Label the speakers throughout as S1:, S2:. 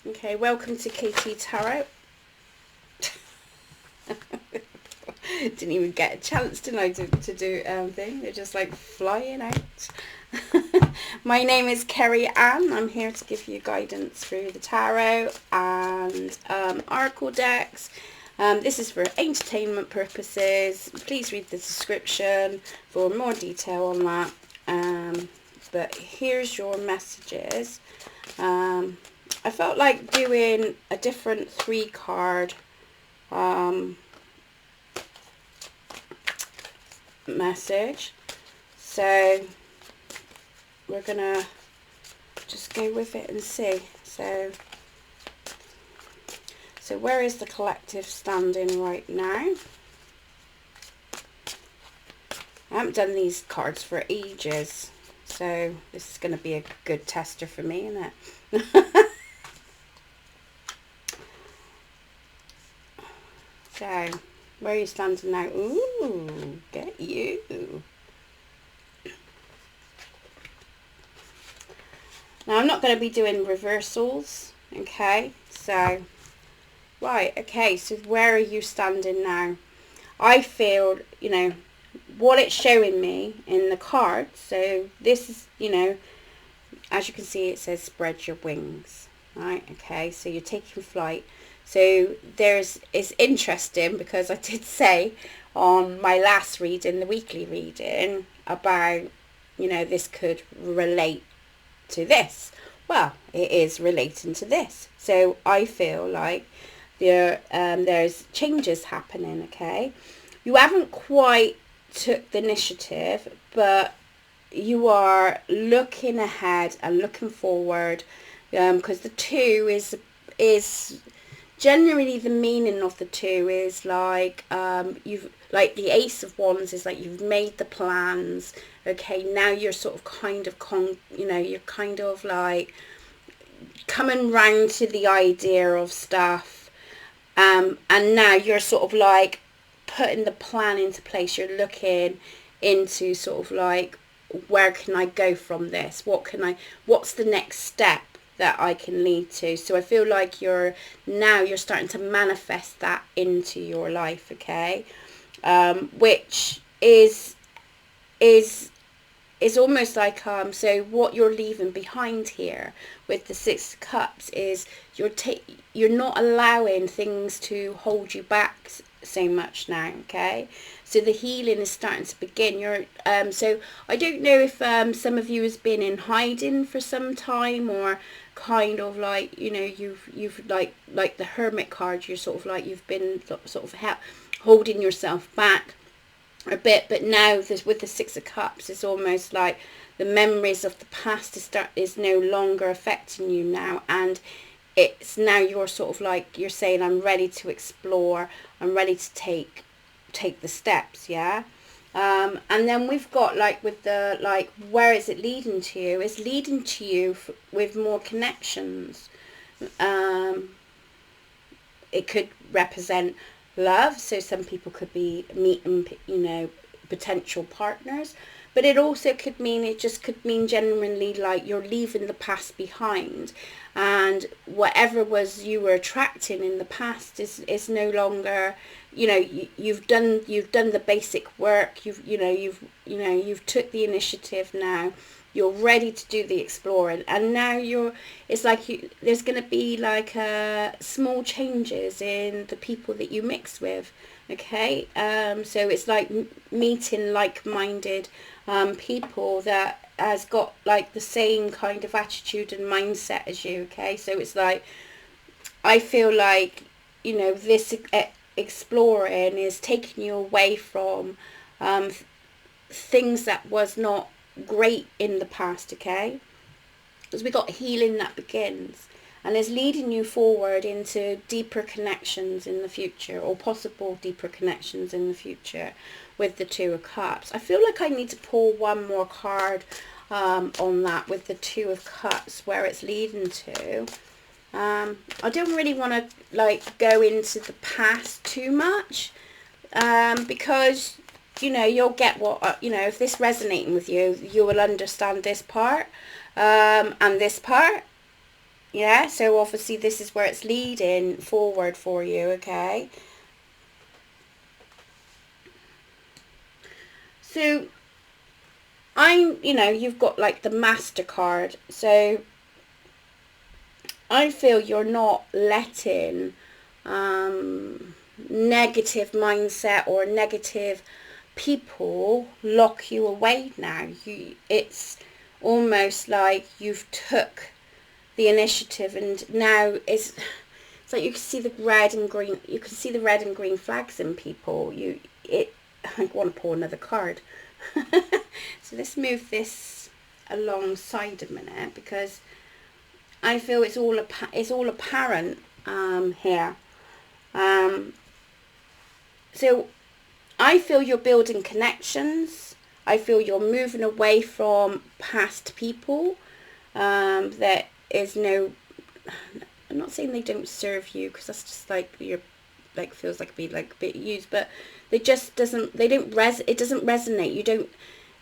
S1: Okay, welcome to KT Tarot. Didn't even get a chance, didn't I, to do thing. They're just like flying out. My name is Kerry Ann. I'm here to give you guidance through the tarot and oracle decks. This is for entertainment purposes. Please read the description for more detail on that. But here's your messages. I felt like doing a different 3-card message, so we're gonna just go with it and see. So where is the collective standing right now? I haven't done these cards for ages, so this is going to be a good tester for me, isn't it? So, where are you standing now? Ooh, get you. Now, I'm not going to be doing reversals, okay? So, right, okay, so where are you standing now? I feel, what it's showing me in the card. So this is, as you can see, it says spread your wings, right? Okay, so you're taking flight. So it's interesting because I did say on my last reading, the weekly reading, about, this could relate to this. Well, it is relating to this. So I feel like there's changes happening, okay? You haven't quite took the initiative, but you are looking ahead and looking forward, because the 2 is generally, the meaning of the 2 is like you've, like the Ace of Wands is like you've made the plans, okay, now you're sort of you're kind of like coming round to the idea of stuff, and now you're sort of like putting the plan into place. You're looking into sort of like, where can I go from this? What's the next step that I can lead to? So I feel like you're starting to manifest that into your life, okay? Which is almost like, so what you're leaving behind here with the 6 of Cups is you're not allowing things to hold you back so much now, okay? So the healing is starting to begin. So I don't know if some of you has been in hiding for some time, or kind of like, you've like the Hermit card, you're sort of like you've been sort of holding yourself back a bit, but now with the 6 of Cups, it's almost like the memories of the past is no longer affecting you now, and it's now you're sort of like, you're saying, I'm ready to explore, I'm ready to take the steps, yeah. And then we've got like with the, like, where is it leading to you? It's leading to you with more connections. It could represent love, so some people could be meeting potential partners, but it also could mean genuinely like you're leaving the past behind, and whatever was you were attracting in the past is no longer, you've done the basic work, you've took the initiative. Now you're ready to do the exploring, and now it's like there's going to be like small changes in the people that you mix with, okay? So it's like meeting like-minded people that has got like the same kind of attitude and mindset as you, okay? So it's like, I feel like, this exploring is taking you away from things that was not great in the past, okay? Because we got healing that begins and is leading you forward into deeper connections in the future, or possible deeper connections in the future with the 2 of Cups. I feel like I need to pull one more card on that with the 2 of Cups, where it's leading to. I don't really want to like go into the past too much, because you'll get what, if this resonating with you, you will understand this part, and this part. Yeah, so obviously this is where it's leading forward for you, okay? So you've got like the MasterCard. So I feel you're not letting negative mindset or negative people lock you away now. It's almost like you've took the initiative, and now it's like you can see the red and green. You can see the red and green flags in people. I want to pull another card. So let's move this alongside a minute, because I feel it's all apparent here. So I feel you're building connections. I feel you're moving away from past people. That is no. I'm not saying they don't serve you, because that's just like you're like feels like be like a bit used, but it doesn't resonate.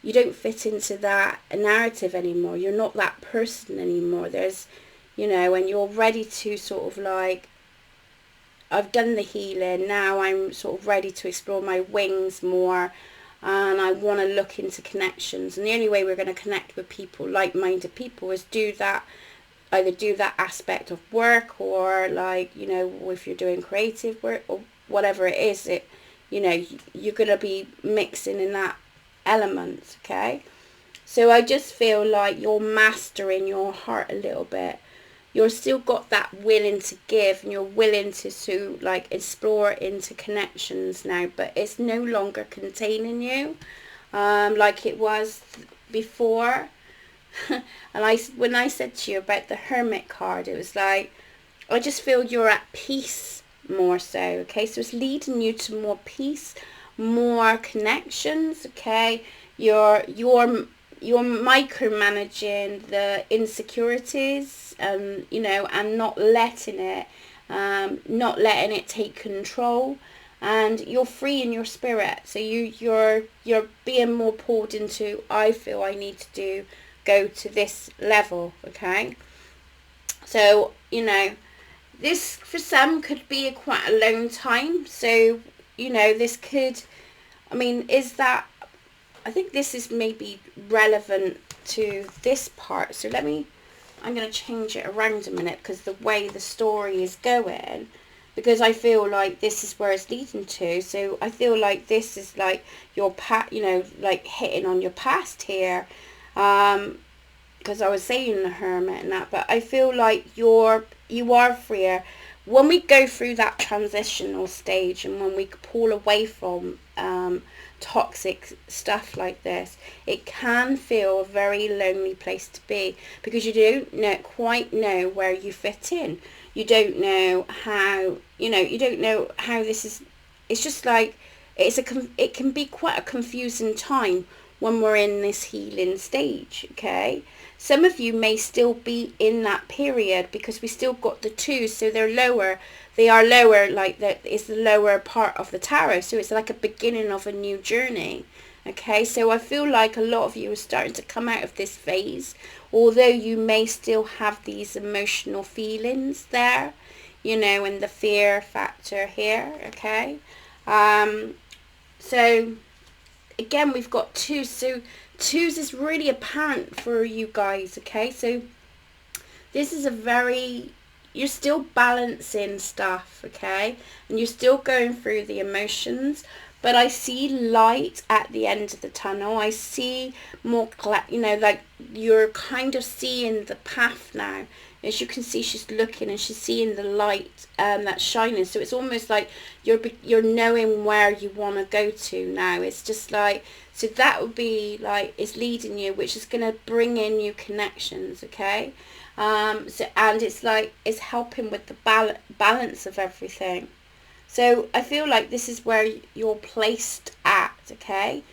S1: You don't fit into that narrative anymore. You're not that person anymore. There's, and you're ready to sort of like, I've done the healing, now I'm sort of ready to explore my wings more, and I want to look into connections. And the only way we're going to connect with people, like-minded people, is either do that aspect of work, or like, if you're doing creative work or whatever it is, you're going to be mixing in that element, okay? So I just feel like you're mastering your heart a little bit. You're still got that willing to give, and you're willing to like explore into connections now, but it's no longer containing you like it was before. And when I said to you about the Hermit card, it was like, I just feel you're at peace more so, okay? So it's leading you to more peace, more connections, okay? You're micromanaging the insecurities, and not letting it take control, and you're free in your spirit. So you're being more pulled into, I feel I need to go to this level, okay? So this for some could be quite a long time. So this could, I think this is maybe relevant to this part. So I'm going to change it around a minute, because the way the story is going, because I feel like this is where it's leading to. So I feel like this is like your like hitting on your past here, because I was saying the Hermit and that, but I feel like you are freer when we go through that transitional stage, and when we pull away from toxic stuff like this. It can feel a very lonely place to be, because you don't quite know where you fit in. You don't know how, this is. It's just like it can be quite a confusing time when we're in this healing stage, okay? Some of you may still be in that period, because we still got the twos, so they are lower, like that is the lower part of the tarot, so it's like a beginning of a new journey, okay? So I feel like a lot of you are starting to come out of this phase, although you may still have these emotional feelings there, and the fear factor here, okay? So again, we've got two. So twos is really apparent for you guys, okay? So this is you're still balancing stuff, okay? And you're still going through the emotions, but I see light at the end of the tunnel. I see more, like you're kind of seeing the path now. As you can see, she's looking and she's seeing the light that's shining. So it's almost like you're knowing where you want to go to now. It's just like, so that would be like, it's leading you, which is going to bring in new connections, okay? And it's like, it's helping with the balance of everything. So I feel like this is where you're placed at, okay?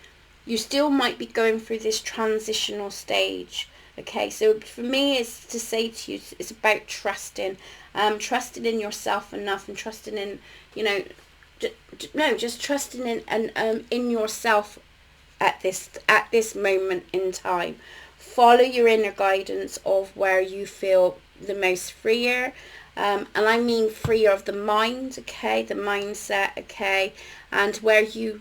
S1: You still might be going through this transitional stage. Okay, so for me, it's to say to you, it's about trusting in yourself enough, and trusting in, just trusting in yourself at this moment in time. Follow your inner guidance of where you feel the most freer, and I mean freer of the mind, okay, the mindset, okay, and where you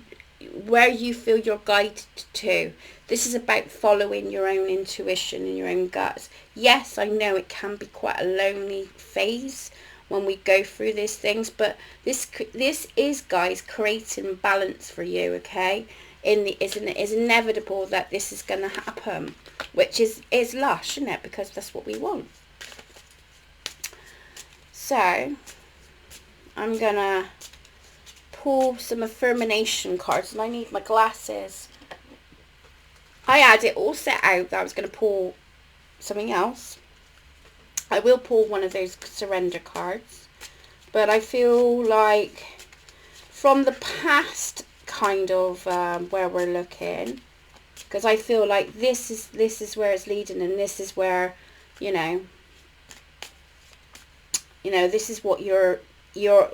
S1: feel you're guided to. This is about following your own intuition and your own guts. Yes, I know it can be quite a lonely phase when we go through these things, but this is, guys, creating balance for you, okay? It's inevitable that this is going to happen, which is lush, isn't it? Because that's what we want. So I'm gonna pull some affirmation cards, and I need my glasses. I had it all set out that I was going to pull something else. I will pull one of those surrender cards, but I feel like from the past kind of where we're looking, because I feel like this is where it's leading, and this is where, you know, this is what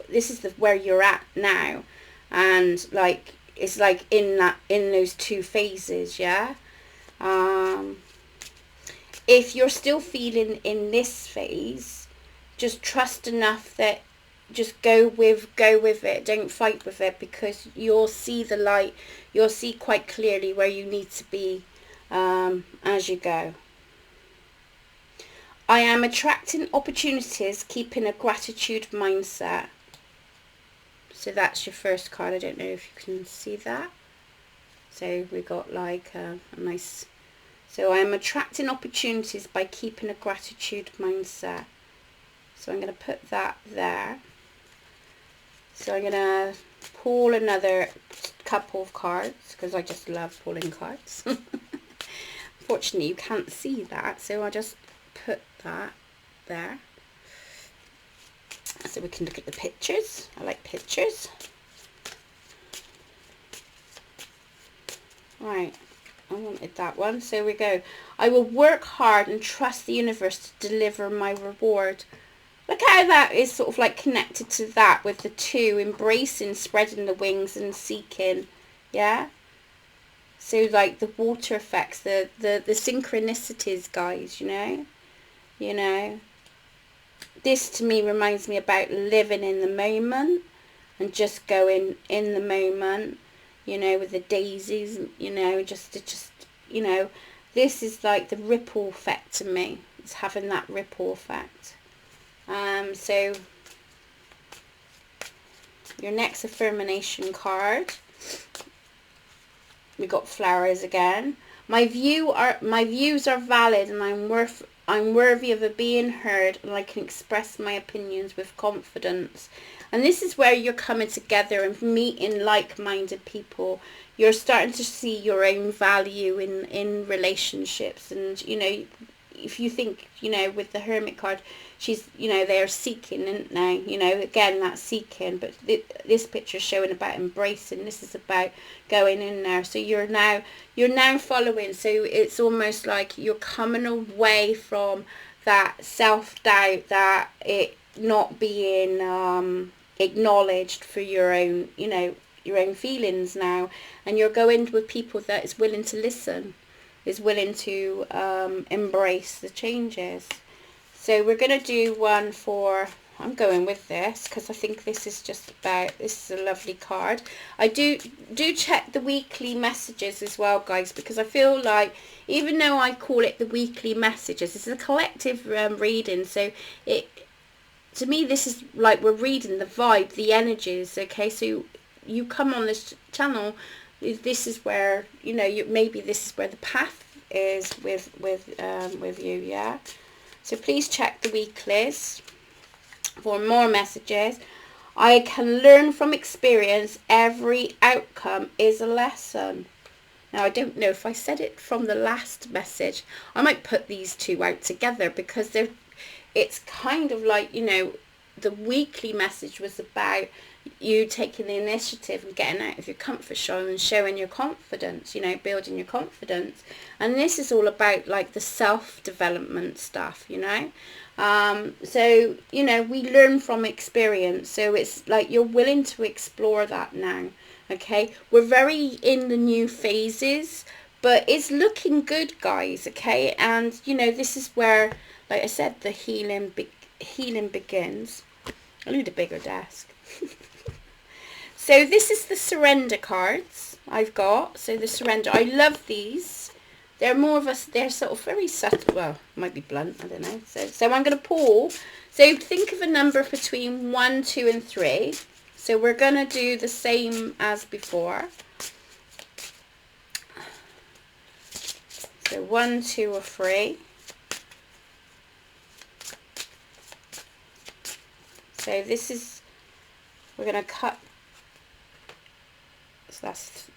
S1: this is where you're at now, and like it's like in those two phases, yeah. If you're still feeling in this phase, just trust enough that just go with it. Don't fight with it, because you'll see the light. You'll see quite clearly where you need to be as you go. I am attracting opportunities, keeping a gratitude mindset. So that's your first card. I don't know if you can see that. So we got like a nice... So I am attracting opportunities by keeping a gratitude mindset. So I'm going to put that there. So I'm going to pull another couple of cards, because I just love pulling cards. Unfortunately, you can't see that, so I'll just put that there. So we can look at the pictures. I like pictures. Right. I wanted that one. So we go. I will work hard and trust the universe to deliver my reward. Look how that is sort of like connected to that, with the two, embracing, spreading the wings and seeking. Yeah. So like the water effects, the synchronicities, guys, you know. This to me reminds me about living in the moment and just going in the moment. You know, with the daisies, you know, just you know, this is like the ripple effect to me. It's having that ripple effect. So your next affirmation card, we got flowers again. My views are valid, and I'm worthy of being heard, and I can express my opinions with confidence. And this is where you're coming together and meeting like-minded people. You're starting to see your own value in relationships. And, you know, if you think, you know, with the Hermit card, she's, you know, they're seeking, aren't they? You know, again, that's seeking. But this picture is showing about embracing. This is about going in there. So you're now following. So it's almost like you're coming away from that self-doubt, that it not being acknowledged for your own, you know, your own feelings now, and you're going with people that is willing to listen, is willing to embrace the changes. So we're going to do one for, I'm going with this because I think this is just about, this is a lovely card. I do check the weekly messages as well, guys, because I feel like, even though I call it the weekly messages, it's a collective reading, so to me, this is like we're reading the vibe, the energies, okay? So you come on this channel, this is where, you know, maybe this is where the path is with you, yeah? So please check the weeklies for more messages. I can learn from experience. Every outcome is a lesson. Now, I don't know if I said it from the last message. I might put these two out together, because it's kind of like, you know, the weekly message was about you taking the initiative and getting out of your comfort zone and showing your confidence, you know, building your confidence. And this is all about like the self-development stuff, you know. So, you know, we learn from experience. So it's like you're willing to explore that now, okay? We're very in the new phases, but it's looking good, guys, okay? And, you know, this is where, like I said, the healing begins. I need a bigger desk. So this is the surrender cards I've got. So the surrender, I love these. They're more of a, they're sort of very subtle, well, might be blunt, I don't know. So I'm going to pull. So think of a number between 1, 2 and 3. So we're going to do the same as before. So 1, 2 or 3. So this is, we're going to cut. So that's,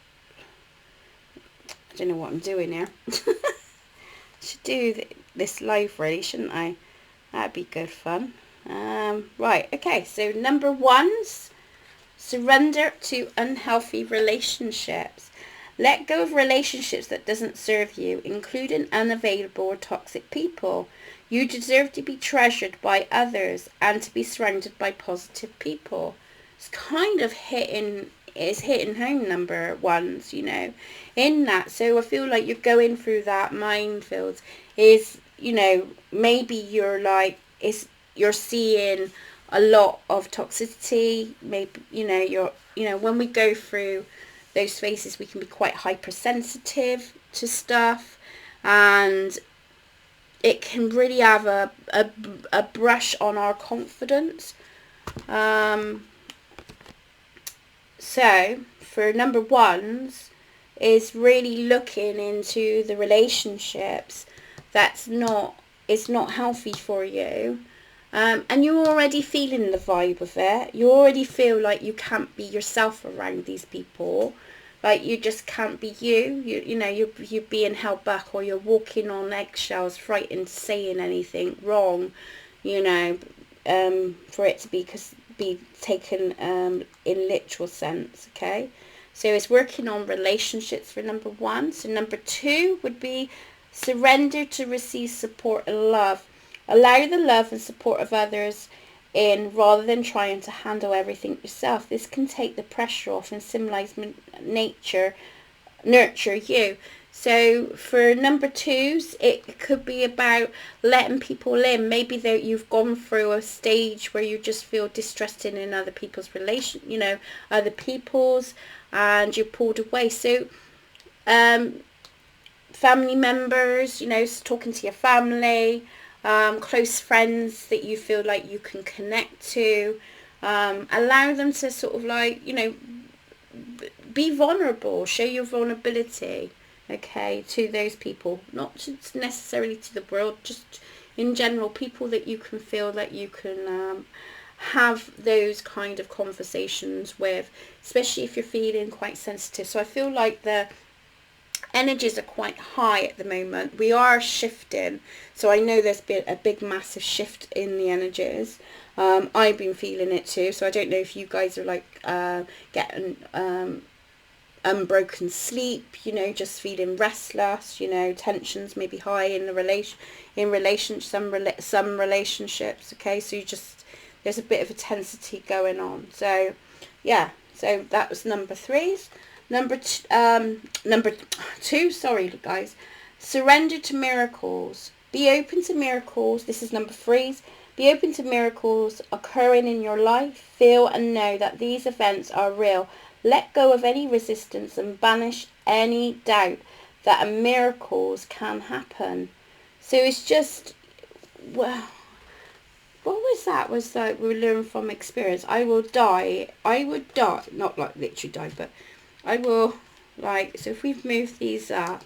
S1: I don't know what I'm doing here. Should do this live really, shouldn't I? That'd be good fun. Right, okay, so number 1's surrender to unhealthy relationships. Let go of relationships that doesn't serve you, including unavailable or toxic people. You deserve to be treasured by others and to be surrounded by positive people. It's kind of hitting home, number 1's, you know, in that. So I feel like you're going through that minefield. Is, you know, maybe you're like, you're seeing a lot of toxicity. Maybe, you know, when we go through those phases, we can be quite hypersensitive to stuff, and it can really have a brush on our confidence. So for number 1's is really looking into the relationships it's not healthy for you. And you're already feeling the vibe of it. You already feel like you can't be yourself around these people. Like you just can't be you. You know, you're being held back, or you're walking on eggshells, frightened saying anything wrong, you know, for it to be taken in literal sense, okay? So it's working on relationships for number 1. So number 2 would be surrender to receive support and love. Allow the love and support of others in rather than trying to handle everything yourself. This can take the pressure off and symbolize nurture you. So for number 2's, it could be about letting people in. Maybe that you've gone through a stage where you just feel distrusted in other people's other people's, and you're pulled away. So family members, you know, talking to your family, close friends that you feel like you can connect to, allow them to sort of like, you know, be vulnerable, show your vulnerability, okay, to those people, not just necessarily to the world, just in general, people that you can feel that you can have those kind of conversations with, especially if you're feeling quite sensitive. So I feel like the energies are quite high at the moment. We are shifting, so I know there's been a big massive shift in the energies. I've been feeling it too, so I don't know if you guys are like getting unbroken sleep, you know, just feeling restless, you know, tensions maybe high in the some relationships, okay? So there's a bit of intensity going on. So yeah, so that was number 3's. Number 2, sorry guys, surrender to miracles. Be open to miracles. This is number 3's. Be open to miracles occurring in your life. Feel and know that these events are real. Let go of any resistance and banish any doubt that miracles can happen. So it's just, well, what was that? Was like we learn from experience. I would die, not like literally die, but I will, like, so if we've moved these up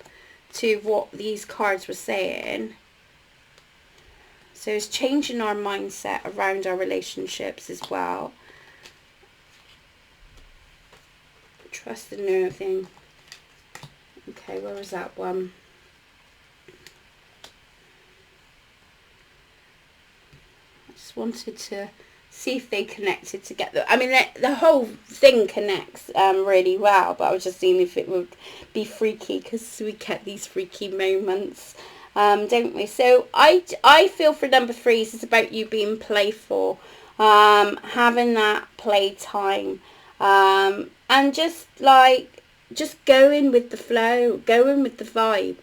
S1: to what these cards were saying, so it's changing our mindset around our relationships as well. Trust and everything. Okay, where was that one? I just wanted to see if they connected together. I mean, the whole thing connects really well, but I was just seeing if it would be freaky, because we get these freaky moments, don't we? So I feel for number 3's is about you being playful, having that play time, and just going with the flow, going with the vibe.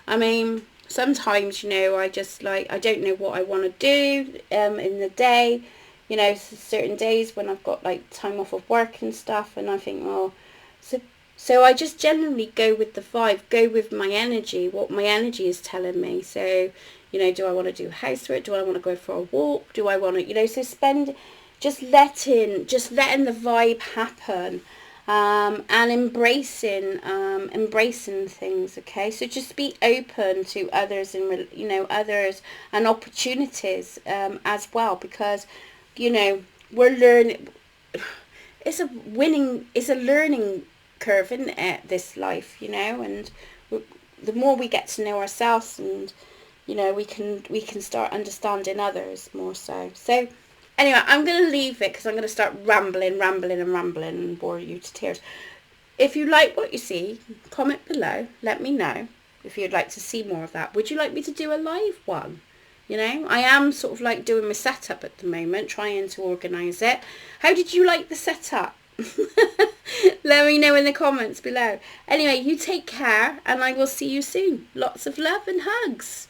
S1: I mean, sometimes, you know, I just like, I don't know what I want to do in the day. You know, certain days when I've got like time off of work and stuff, and I think, oh, so I just generally go with the vibe, go with my energy, what my energy is telling me. So, you know, do I want to do housework? Do I want to go for a walk? Do I want to, you know, so just letting the vibe happen, and embracing things. Okay, so just be open to others and, you know, others and opportunities as well, because, you know, we're learning. It's a learning curve, isn't it, this life, you know, and the more we get to know ourselves, and, you know, we can start understanding others more so. So anyway, I'm going to leave it, because I'm going to start rambling and bore you to tears. If you like what you see, comment below, let me know if you'd like to see more of that. Would you like me to do a live one? You know, I am sort of like doing my setup at the moment, trying to organise it. How did you like the setup? Let me know in the comments below. Anyway, you take care, and I will see you soon. Lots of love and hugs.